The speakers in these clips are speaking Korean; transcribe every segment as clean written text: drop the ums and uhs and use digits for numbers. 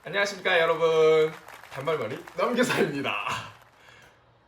안녕하십니까 여러분, 단발머리 넘겨사입니다.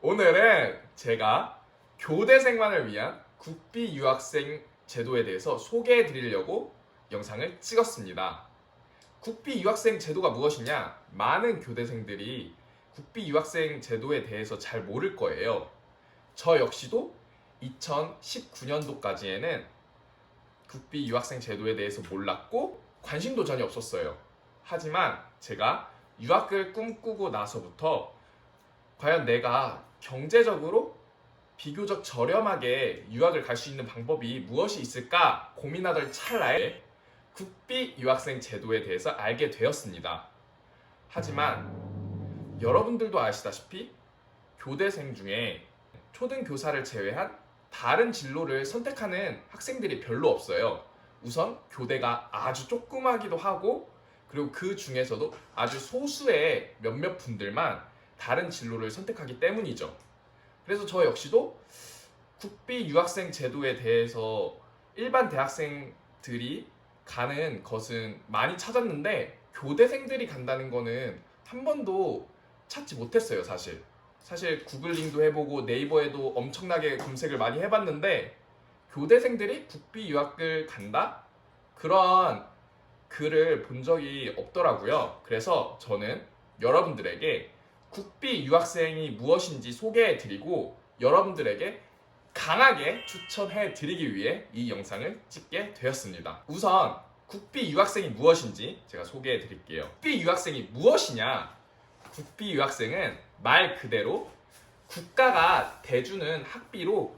오늘은 제가 교대생만을 위한 국비 유학생 제도에 대해서 소개해 드리려고 영상을 찍었습니다. 국비 유학생 제도가 무엇이냐? 많은 교대생들이 국비 유학생 제도에 대해서 잘 모를 거예요. 저 역시도 2019년도까지에는 국비 유학생 제도에 대해서 몰랐고 관심도 전혀 없었어요. 하지만 제가 유학을 꿈꾸고 나서부터 과연 내가 경제적으로 비교적 저렴하게 유학을 갈 수 있는 방법이 무엇이 있을까 고민하던 찰나에 국비 유학생 제도에 대해서 알게 되었습니다. 하지만 여러분들도 아시다시피 교대생 중에 초등교사를 제외한 다른 진로를 선택하는 학생들이 별로 없어요. 우선 교대가 아주 조그마기도 하고, 그리고 그 중에서도 아주 소수의 몇몇 분들만 다른 진로를 선택하기 때문이죠. 그래서 저 역시도 국비 유학생 제도에 대해서 일반 대학생들이 가는 것은 많이 찾았는데 교대생들이 간다는 거는 한 번도 찾지 못했어요. 사실 구글링도 해보고 네이버에도 엄청나게 검색을 많이 해봤는데 교대생들이 국비 유학을 간다? 그런 글을 본 적이 없더라고요. 그래서 저는 여러분들에게 국비 유학생이 무엇인지 소개해드리고 여러분들에게 강하게 추천해드리기 위해 이 영상을 찍게 되었습니다. 우선 국비 유학생이 무엇인지 제가 소개해드릴게요. 국비 유학생이 무엇이냐? 국비 유학생은 말 그대로 국가가 대주는 학비로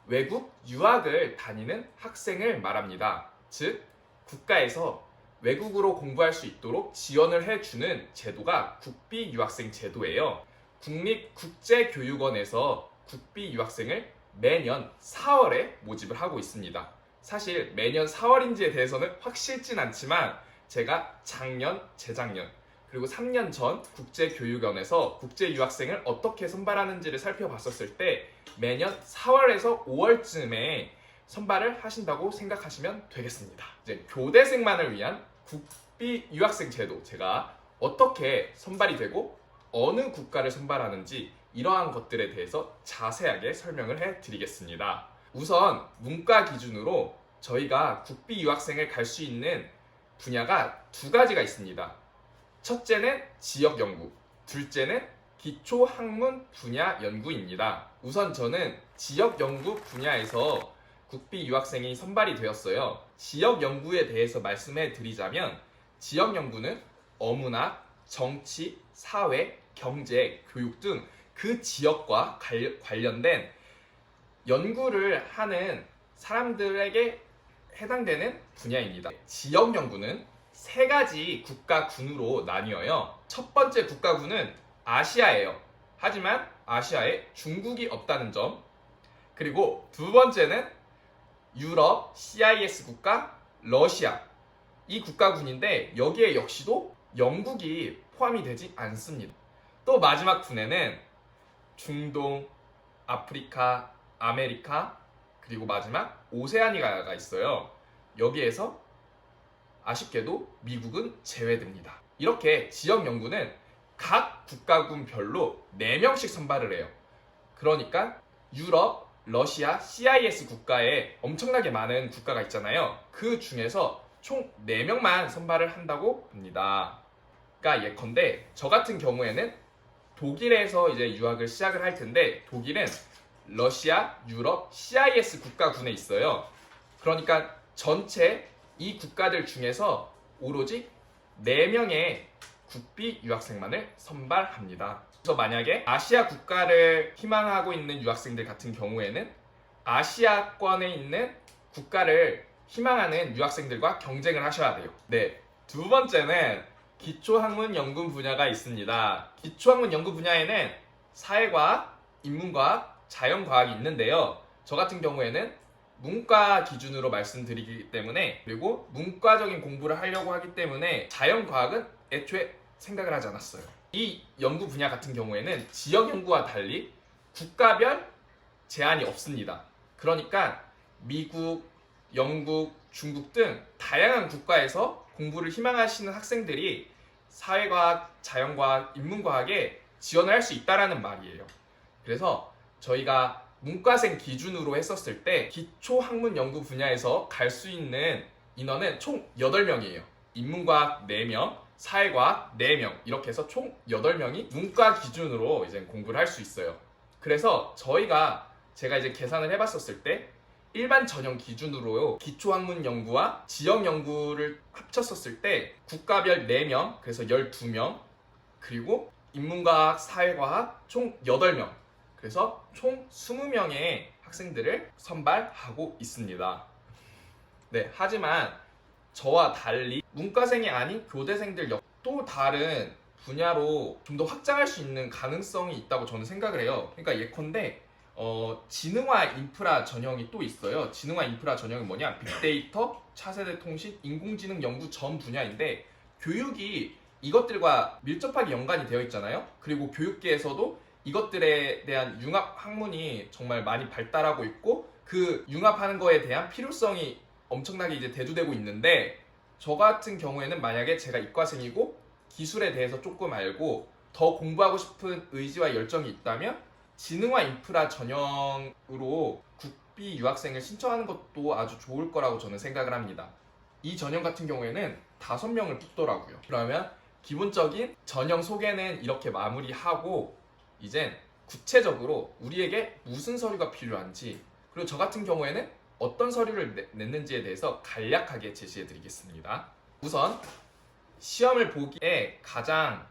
외국 유학을 다니는 학생을 말합니다. 즉, 국가에서 외국으로 공부할 수 있도록 지원을 해주는 제도가 국비 유학생 제도예요. 국립국제교육원에서 국비 유학생을 매년 4월에 모집을 하고 있습니다. 사실 매년 4월인지에 대해서는 확실진 않지만 제가 작년, 재작년, 그리고 3년 전 국제교육원에서 국제유학생을 어떻게 선발하는지를 살펴봤었을 때 매년 4월에서 5월쯤에 선발을 하신다고 생각하시면 되겠습니다. 이제 교대생만을 위한 국비 유학생 제도, 제가 어떻게 선발이 되고 어느 국가를 선발하는지 이러한 것들에 대해서 자세하게 설명을 해드리겠습니다. 우선 문과 기준으로 저희가 국비 유학생을 갈 수 있는 분야가 두 가지가 있습니다. 첫째는 지역 연구, 둘째는 기초 학문 분야 연구입니다. 우선 저는 지역 연구 분야에서 국비 유학생이 선발이 되었어요. 지역 연구에 대해서 말씀해 드리자면 지역 연구는 어문학, 정치, 사회, 경제, 교육 등 그 지역과 관련된 연구를 하는 사람들에게 해당되는 분야입니다. 지역 연구는 세 가지 국가군으로 나뉘어요. 첫 번째 국가군은 아시아예요. 하지만 아시아에 중국이 없다는 점. 그리고 두 번째는 유럽, CIS 국가, 러시아. 이 국가군인데 여기에 역시도 영국이 포함이 되지 않습니다. 또 마지막 군에는 중동, 아프리카, 아메리카, 그리고 마지막 오세아니아가 있어요. 여기에서 아쉽게도 미국은 제외됩니다. 이렇게 지역 연구는 각 국가군별로 4명씩 선발을 해요. 그러니까 유럽, 러시아, CIS 국가에 엄청나게 많은 국가가 있잖아요. 그 중에서 총 4명만 선발을 한다고 합니다. 그러니까 예컨대 저 같은 경우에는 독일에서 이제 유학을 시작을 할 텐데 독일은 러시아, 유럽, CIS 국가군에 있어요. 그러니까 전체 이 국가들 중에서 오로지 4명의 국비 유학생만을 선발합니다. 그래서 만약에 아시아 국가를 희망하고 있는 유학생들 같은 경우에는 아시아권에 있는 국가를 희망하는 유학생들과 경쟁을 하셔야 돼요. 네, 두 번째는 기초학문 연구 분야가 있습니다. 기초학문 연구 분야에는 사회과학, 인문과학, 자연과학이 있는데요. 저 같은 경우에는 문과 기준으로 말씀드리기 때문에, 그리고 문과적인 공부를 하려고 하기 때문에 자연과학은 애초에 생각을 하지 않았어요. 이 연구 분야 같은 경우에는 지역 연구와 달리 국가별 제한이 없습니다. 그러니까 미국, 영국, 중국 등 다양한 국가에서 공부를 희망하시는 학생들이 사회과학, 자연과학, 인문과학에 지원을 할 수 있다라는 말이에요. 그래서 저희가 문과생 기준으로 했었을 때 기초 학문 연구 분야에서 갈 수 있는 인원은 총 8명이에요. 인문과학 4명, 사회과학 4명 이렇게 해서 총 8명이 문과 기준으로 이제 공부를 할 수 있어요. 그래서 제가 이제 계산을 해봤었을 때 일반 전형 기준으로 기초학문 연구와 지역 연구를 합쳤었을 때 국가별 4명, 그래서 12명, 그리고 인문과학, 사회과학 총 8명, 그래서 총 20명의 학생들을 선발하고 있습니다. 네, 하지만 저와 달리 문과생이 아닌 교대생들 또 다른 분야로 좀 더 확장할 수 있는 가능성이 있다고 저는 생각을 해요. 그러니까 예컨대 지능화 인프라 전형이 또 있어요. 지능화 인프라 전형이 뭐냐? 빅데이터, 차세대 통신, 인공지능 연구 전 분야인데 교육이 이것들과 밀접하게 연관이 되어 있잖아요. 그리고 교육계에서도 이것들에 대한 융합 학문이 정말 많이 발달하고 있고 그 융합하는 거에 대한 필요성이 엄청나게 이제 대두되고 있는데 저 같은 경우에는 만약에 제가 이과생이고 기술에 대해서 조금 알고 더 공부하고 싶은 의지와 열정이 있다면 지능화 인프라 전형으로 국비 유학생을 신청하는 것도 아주 좋을 거라고 저는 생각을 합니다. 이 전형 같은 경우에는 5명을 뽑더라고요. 그러면 기본적인 전형 소개는 이렇게 마무리하고 이젠 구체적으로 우리에게 무슨 서류가 필요한지 그리고 저 같은 경우에는 어떤 서류를 냈는지에 대해서 간략하게 제시해 드리겠습니다. 우선 시험을 보기에 가장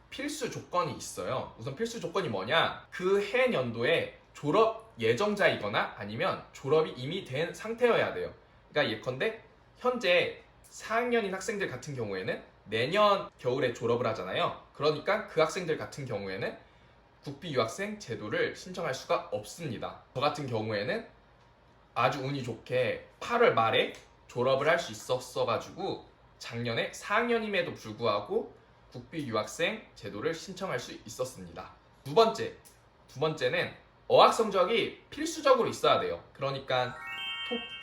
필수 조건이 있어요. 우선 필수 조건이 뭐냐? 그 해 연도에 졸업 예정자이거나 아니면 졸업이 이미 된 상태여야 돼요. 그러니까 예컨대 현재 4학년인 학생들 같은 경우에는 내년 겨울에 졸업을 하잖아요. 그러니까 그 학생들 같은 경우에는 국비 유학생 제도를 신청할 수가 없습니다. 저 같은 경우에는 아주 운이 좋게 8월 말에 졸업을 할 수 있었어가지고 작년에 4학년임에도 불구하고 국비 유학생 제도를 신청할 수 있었습니다. 두 번째는 어학 성적이 필수적으로 있어야 돼요. 그러니까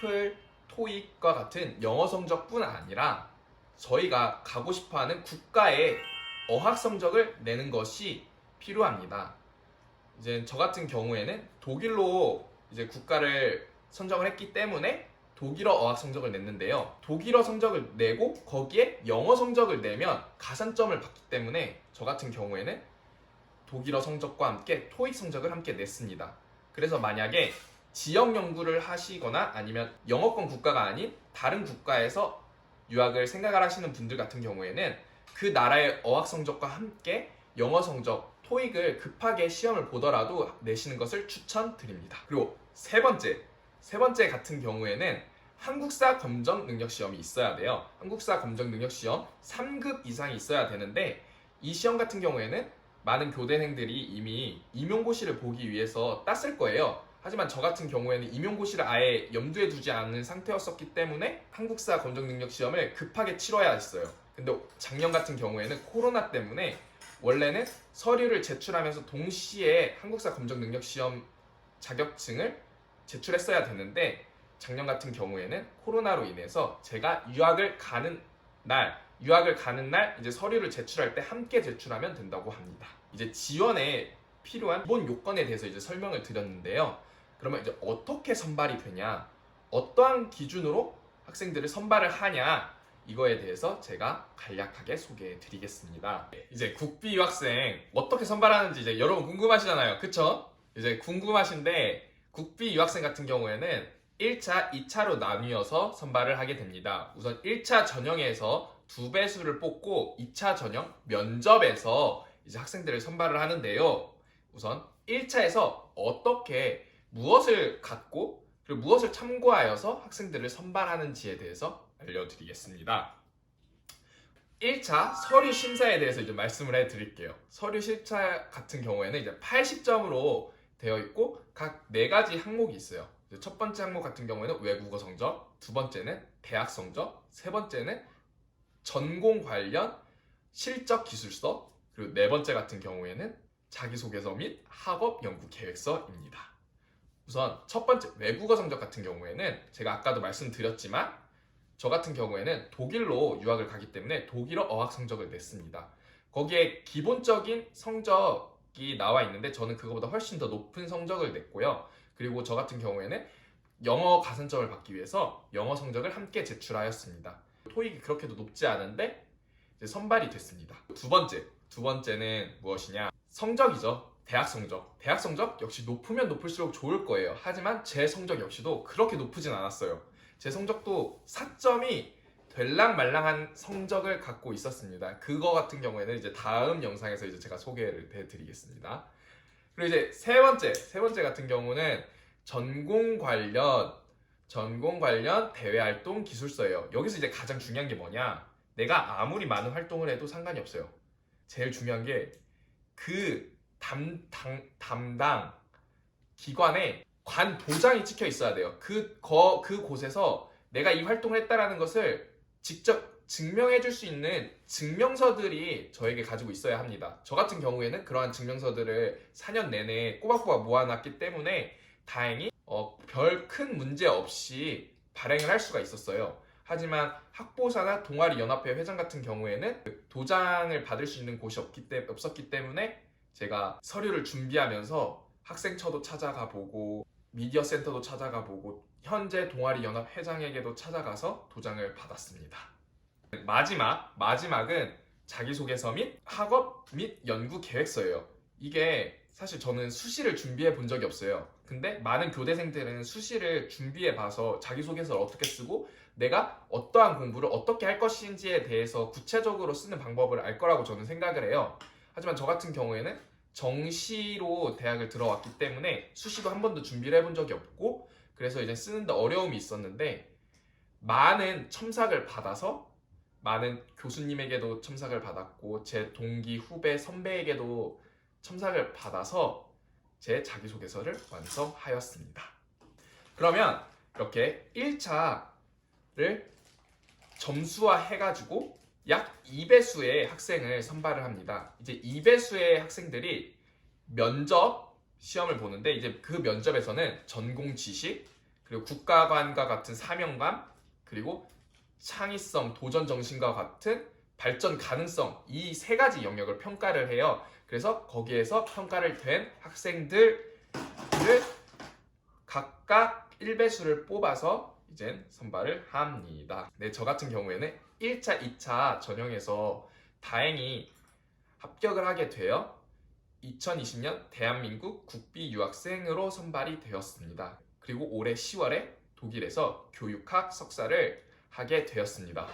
토플, 토익과 같은 영어 성적뿐 아니라 저희가 가고 싶어하는 국가의 어학 성적을 내는 것이 필요합니다. 이제 저 같은 경우에는 독일로 이제 국가를 선정을 했기 때문에 독일어 어학 성적을 냈는데요. 독일어 성적을 내고 거기에 영어 성적을 내면 가산점을 받기 때문에 저 같은 경우에는 독일어 성적과 함께 토익 성적을 함께 냈습니다. 그래서 만약에 지역 연구를 하시거나 아니면 영어권 국가가 아닌 다른 국가에서 유학을 생각을 하시는 분들 같은 경우에는 그 나라의 어학 성적과 함께 영어 성적, 토익을 급하게 시험을 보더라도 내시는 것을 추천드립니다. 그리고 세 번째 같은 경우에는 한국사 검정 능력 시험이 있어야 돼요. 한국사 검정 능력 시험 3급 이상이 있어야 되는데 이 시험 같은 경우에는 많은 교대생들이 이미 임용고시를 보기 위해서 땄을 거예요. 하지만 저 같은 경우에는 임용고시를 아예 염두에 두지 않은 상태였었기 때문에 한국사 검정 능력 시험을 급하게 치러야 했어요. 근데 작년 같은 경우에는 코로나 때문에 원래는 서류를 제출하면서 동시에 한국사 검정 능력 시험 자격증을 제출했어야 되는데 작년 같은 경우에는 코로나로 인해서 제가 유학을 가는 날 이제 서류를 제출할 때 함께 제출하면 된다고 합니다. 이제 지원에 필요한 기본 요건에 대해서 이제 설명을 드렸는데요. 그러면 이제 어떻게 선발이 되냐, 어떠한 기준으로 학생들을 선발을 하냐, 이거에 대해서 제가 간략하게 소개해 드리겠습니다. 이제 국비 유학생 어떻게 선발하는지 이제 여러분 궁금하시잖아요. 그쵸? 이제 궁금하신데 국비 유학생 같은 경우에는 1차, 2차로 나뉘어서 선발을 하게 됩니다. 우선 1차 전형에서 2배수를 뽑고 2차 전형 면접에서 이제 학생들을 선발을 하는데요. 우선 1차에서 어떻게 무엇을 갖고 그리고 무엇을 참고하여서 학생들을 선발하는지에 대해서 알려드리겠습니다. 1차 서류 심사에 대해서 이제 말씀을 해드릴게요. 서류 심사 같은 경우에는 이제 80점으로 되어 있고 각 4가지 항목이 있어요. 첫 번째 항목 같은 경우에는 외국어 성적, 두 번째는 대학 성적, 세 번째는 전공 관련 실적 기술서, 그리고 네 번째 같은 경우에는 자기소개서 및 학업 연구 계획서입니다. 우선 첫 번째 외국어 성적 같은 경우에는 제가 아까도 말씀드렸지만 저 같은 경우에는 독일로 유학을 가기 때문에 독일어 어학 성적을 냈습니다. 거기에 기본적인 성적이 나와 있는데 저는 그거보다 훨씬 더 높은 성적을 냈고요. 그리고 저 같은 경우에는 영어 가산점을 받기 위해서 영어 성적을 함께 제출하였습니다. 토익이 그렇게도 높지 않은데 이제 선발이 됐습니다. 두 번째는 무엇이냐? 성적이죠. 대학 성적. 대학 성적 역시 높으면 높을수록 좋을 거예요. 하지만 제 성적 역시도 그렇게 높으진 않았어요. 제 성적도 4점이 될랑말랑한 성적을 갖고 있었습니다. 그거 같은 경우에는 이제 다음 영상에서 이제 제가 소개를 해드리겠습니다. 그리고 이제 세 번째 같은 경우는 전공 관련 대외 활동 기술서예요. 여기서 이제 가장 중요한 게 뭐냐? 내가 아무리 많은 활동을 해도 상관이 없어요. 제일 중요한 게 그 담당 기관에 관 도장이 찍혀 있어야 돼요. 그곳에서 내가 이 활동을 했다라는 것을 직접 증명해 줄 수 있는 증명서들이 저에게 가지고 있어야 합니다. 저 같은 경우에는 그러한 증명서들을 4년 내내 꼬박꼬박 모아놨기 때문에 다행히 별 큰 문제 없이 발행을 할 수가 있었어요. 하지만 학보사나 동아리 연합회 회장 같은 경우에는 도장을 받을 수 있는 곳이 없었기 때문에 제가 서류를 준비하면서 학생처도 찾아가 보고 미디어 센터도 찾아가 보고 현재 동아리 연합 회장에게도 찾아가서 도장을 받았습니다. 마지막은 자기소개서 및 학업 및 연구 계획서예요. 이게 사실 저는 수시를 준비해 본 적이 없어요. 근데 많은 교대생들은 수시를 준비해 봐서 자기소개서를 어떻게 쓰고 내가 어떠한 공부를 어떻게 할 것인지에 대해서 구체적으로 쓰는 방법을 알 거라고 저는 생각을 해요. 하지만 저 같은 경우에는 정시로 대학을 들어왔기 때문에 수시도 한 번도 준비를 해본 적이 없고 그래서 이제 쓰는데 어려움이 있었는데 많은 첨삭을 받아서 많은 교수님에게도 첨삭을 받았고 제 동기, 후배, 선배에게도 첨삭을 받아서 제 자기소개서를 완성하였습니다. 그러면 이렇게 1차를 점수화해가지고 약 2배수의 학생을 선발을 합니다. 이제 2배수의 학생들이 면접 시험을 보는데 이제 그 면접에서는 전공 지식, 그리고 국가관과 같은 사명감, 그리고 창의성, 도전 정신과 같은 발전 가능성 이 세 가지 영역을 평가를 해요. 그래서 거기에서 평가를 된 학생들을 각각 1배수를 뽑아서 이제 선발을 합니다. 네, 저 같은 경우에는 1차, 2차 전형에서 다행히 합격을 하게 되어 2020년 대한민국 국비 유학생으로 선발이 되었습니다. 그리고 올해 10월에 독일에서 교육학 석사를 하게 되었습니다.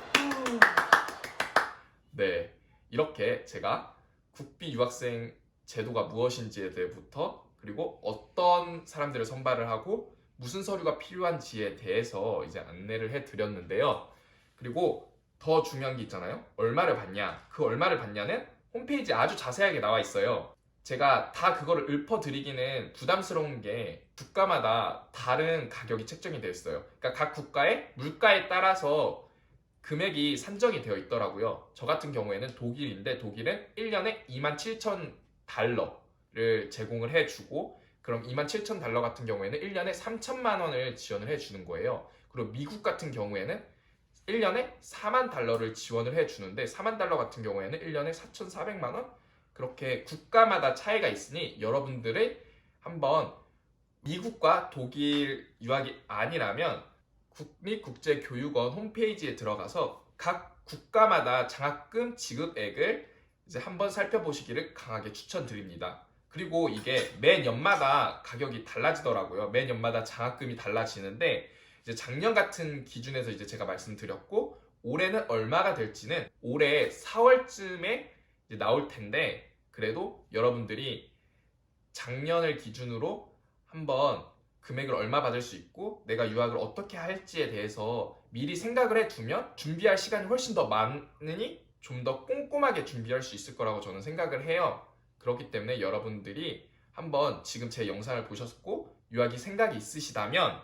네, 이렇게 제가 국비 유학생 제도가 무엇인지에 대해부터 그리고 어떤 사람들을 선발을 하고 무슨 서류가 필요한지에 대해서 이제 안내를 해드렸는데요. 그리고 더 중요한 게 있잖아요. 얼마를 받냐? 그 얼마를 받냐는 홈페이지에 아주 자세하게 나와 있어요. 제가 다 그거를 읊어드리기는 부담스러운 게 국가마다 다른 가격이 책정이 되어 있어요. 그러니까 각 국가의 물가에 따라서 금액이 산정이 되어 있더라고요. 저 같은 경우에는 독일인데 독일은 1년에 27,000달러를 제공을 해주고 그럼 27,000달러 같은 경우에는 1년에 3천만 원을 지원을 해주는 거예요. 그리고 미국 같은 경우에는 1년에 4만 달러를 지원을 해주는데 4만 달러 같은 경우에는 1년에 4,400만 원? 그렇게 국가마다 차이가 있으니 여러분들의 한번 미국과 독일 유학이 아니라면 국립국제교육원 홈페이지에 들어가서 각 국가마다 장학금 지급액을 이제 한번 살펴보시기를 강하게 추천드립니다. 그리고 이게 매년마다 가격이 달라지더라고요. 매년마다 장학금이 달라지는데 이제 작년 같은 기준에서 이제 제가 말씀드렸고 올해는 얼마가 될지는 올해 4월쯤에 이제 나올 텐데 그래도 여러분들이 작년을 기준으로 한번 금액을 얼마 받을 수 있고 내가 유학을 어떻게 할지에 대해서 미리 생각을 해두면 준비할 시간이 훨씬 더 많으니 좀 더 꼼꼼하게 준비할 수 있을 거라고 저는 생각을 해요. 그렇기 때문에 여러분들이 한번 지금 제 영상을 보셨고 유학이 생각이 있으시다면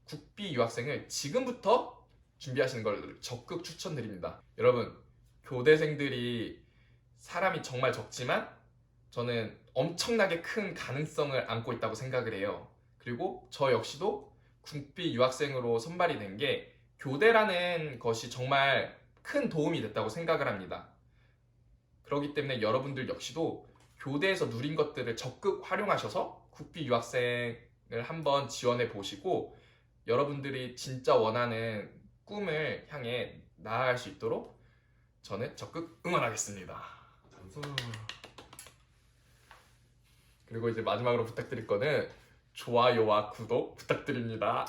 국비 유학생을 지금부터 준비하시는 걸 적극 추천드립니다. 여러분, 교대생들이 사람이 정말 적지만 저는 엄청나게 큰 가능성을 안고 있다고 생각을 해요. 그리고 저 역시도 국비 유학생으로 선발이 된 게 교대라는 것이 정말 큰 도움이 됐다고 생각을 합니다. 그렇기 때문에 여러분들 역시도 교대에서 누린 것들을 적극 활용하셔서 국비 유학생을 한번 지원해 보시고 여러분들이 진짜 원하는 꿈을 향해 나아갈 수 있도록 저는 적극 응원하겠습니다. 점수. 그리고 이제 마지막으로 부탁드릴 거는 좋아요와 구독 부탁드립니다.